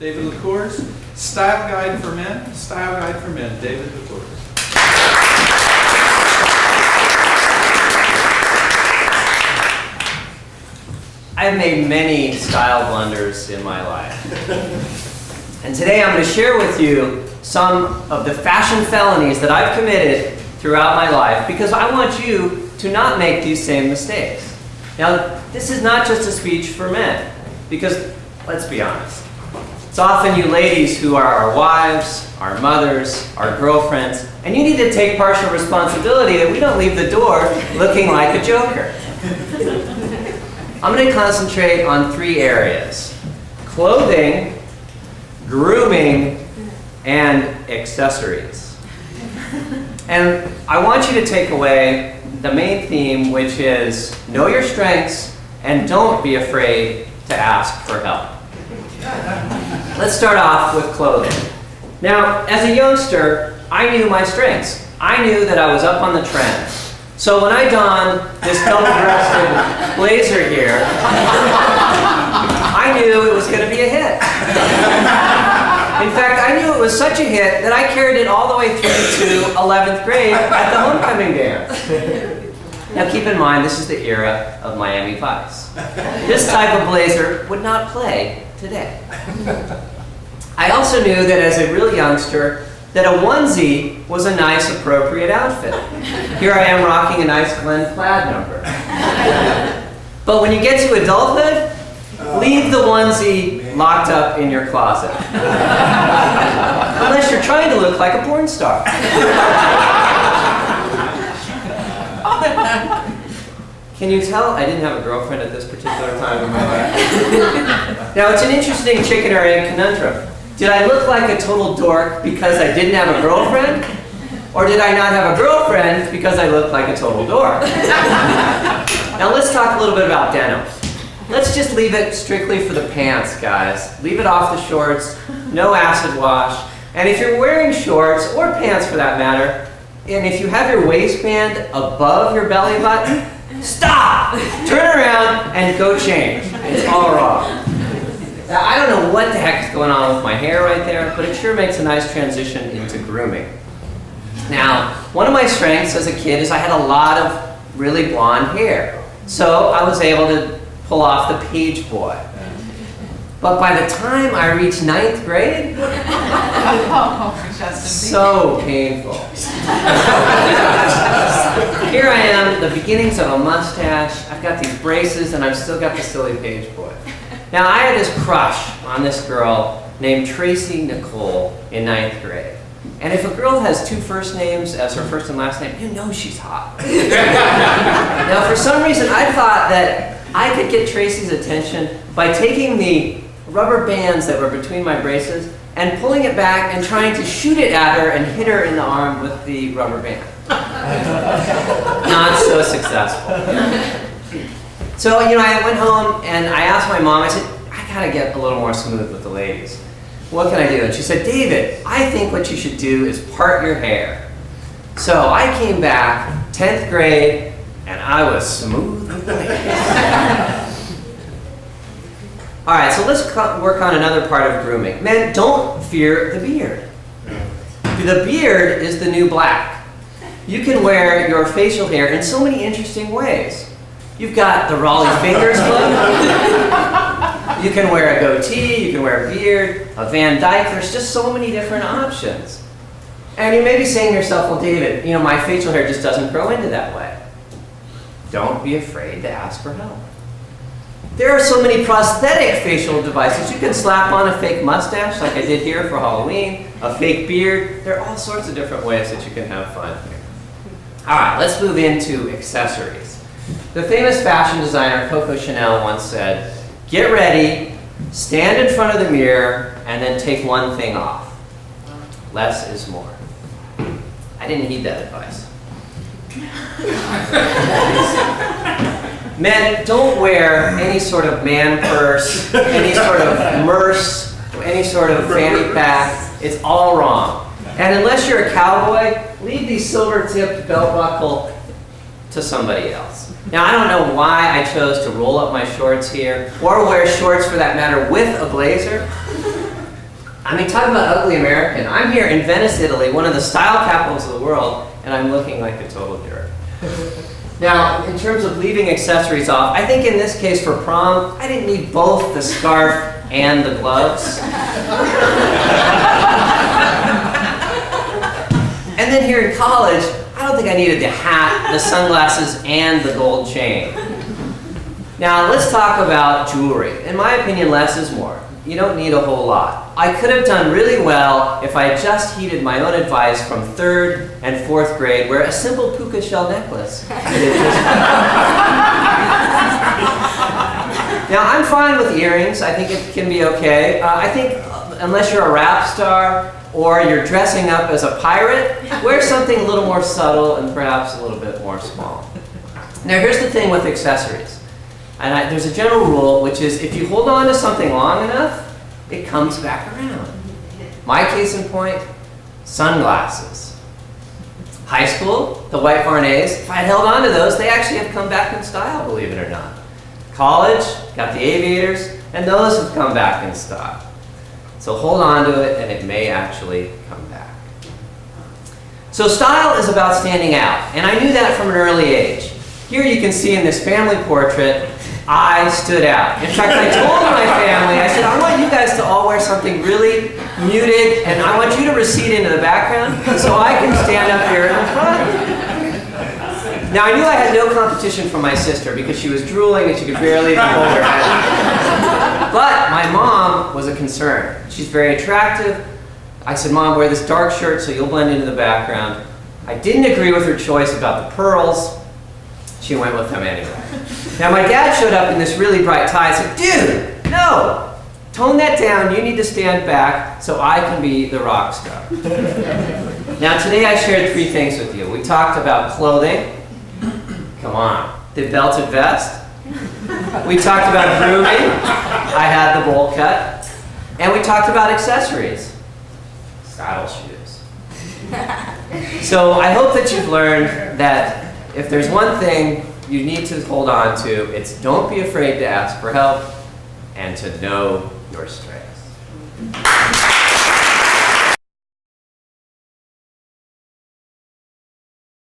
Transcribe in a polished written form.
David Lecours, Style Guide for Men, Style Guide for Men, David Lecours. I've made many style blunders in my life. And today I'm going to share with you some of the fashion felonies that I've committed throughout my life because I want you to not make these same mistakes. Now, this is not just a speech for men because, let's be honest, it's often you ladies who are our wives, our mothers, our girlfriends, and you need to take partial responsibility that we don't leave the door looking like a joker. I'm going to concentrate on 3 areas: clothing, grooming, and accessories. And I want you to take away the main theme, which is know your strengths and don't be afraid to ask for help. Let's start off with clothing. Now, as a youngster, I knew my strengths. I knew that I was up on the trend. So when I donned this double-breasted blazer here, I knew it was going to be a hit. In fact, I knew it was such a hit that I carried it all the way through to 11th grade at the homecoming dance. Now keep in mind, this is the era of Miami Vice. This type of blazer would not play today. I also knew that as a real youngster, that a onesie was a nice, appropriate outfit. Here I am rocking a nice Glen plaid number. But when you get to adulthood, leave the onesie locked up in your closet. Unless you're trying to look like a porn star. Can you tell I didn't have a girlfriend at this particular time in my life? Now, it's an interesting chicken or egg conundrum. Did I look like a total dork because I didn't have a girlfriend? Or did I not have a girlfriend because I looked like a total dork? Now let's talk a little bit about denim. Let's just leave it strictly for the pants, guys. Leave it off the shorts, no acid wash. And if you're wearing shorts, or pants for that matter, and if you have your waistband above your belly button, stop! Turn around and go change. It's all wrong. Now, I don't know what the heck is going on with my hair right there, but it sure makes a nice transition into grooming. Now, one of my strengths as a kid is I had a lot of really blonde hair. So I was able to pull off the page boy. But by the time I reached 9th grade, so painful. Here I am, the beginnings of a mustache. I've got these braces, and I've still got the silly page boy. Now, I had this crush on this girl named Tracy Nicole in 9th grade. And if a girl has 2 first names as her first and last name, you know she's hot. Now, for some reason, I thought that I could get Tracy's attention by taking the rubber bands that were between my braces and pulling it back and trying to shoot it at her and hit her in the arm with the rubber band. Not so successful. So, I went home and I asked my mom, I said, I gotta get a little more smooth with the ladies. What can I do? And she said, David, I think what you should do is part your hair. So I came back, 10th grade, and I was smooth with the ladies. All right, so let's work on another part of grooming. Men, don't fear the beard. The beard is the new black. You can wear your facial hair in so many interesting ways. You've got the Raleigh Fingers look. You can wear a goatee, you can wear a beard, a Van Dyke. There's just so many different options. And you may be saying to yourself, well, David, my facial hair just doesn't grow into that way. Don't be afraid to ask for help. There are so many prosthetic facial devices. You can slap on a fake mustache like I did here for Halloween, a fake beard. There are all sorts of different ways that you can have fun here. All right, let's move into accessories. The famous fashion designer Coco Chanel once said, get ready, stand in front of the mirror, and then take one thing off. Less is more. I didn't heed that advice. Men, don't wear any sort of man purse, any sort of merce, any sort of fanny pack. It's all wrong. And unless you're a cowboy, leave the silver-tipped belt buckle to somebody else. Now, I don't know why I chose to roll up my shorts here, or wear shorts for that matter with a blazer, I mean, talk about ugly American. I'm here in Venice, Italy, one of the style capitals of the world, and I'm looking like a total jerk. Now, in terms of leaving accessories off, I think in this case for prom, I didn't need both the scarf and the gloves. And then here in college, I don't think I needed the hat, the sunglasses, and the gold chain. Now, let's talk about jewelry. In my opinion, less is more. You don't need a whole lot. I could have done really well if I had just heeded my own advice from 3rd and 4th grade, where a simple puka shell necklace. Now, I'm fine with earrings. I think it can be okay. I think unless you're a rap star or you're dressing up as a pirate, wear something a little more subtle and perhaps a little bit more small. Now, here's the thing with accessories. And there's a general rule, which is if you hold on to something long enough, it comes back around. My case in point, sunglasses. High school, the white Varnays, if I had held on to those, they actually have come back in style, believe it or not. College, got the aviators, and those have come back in style. So hold on to it, and it may actually come back. So style is about standing out, and I knew that from an early age. Here you can see in this family portrait, I stood out. In fact, I told my family, I said, I want you guys to all wear something really muted, and I want you to recede into the background so I can stand up here in the front. Now, I knew I had no competition from my sister because she was drooling and she could barely even hold her head. But my mom was a concern. She's very attractive. I said, Mom, wear this dark shirt so you'll blend into the background. I didn't agree with her choice about the pearls. She went with them anyway. Now, my dad showed up in this really bright tie. I said, dude, no, tone that down. You need to stand back so I can be the rock star. Now, today I shared 3 things with you. We talked about clothing. Come on. The belted vest. We talked about grooming. I had the bowl cut. And we talked about accessories. Saddle shoes. So I hope that you've learned that if there's one thing you need to hold on to, it's don't be afraid to ask for help and to know your strengths.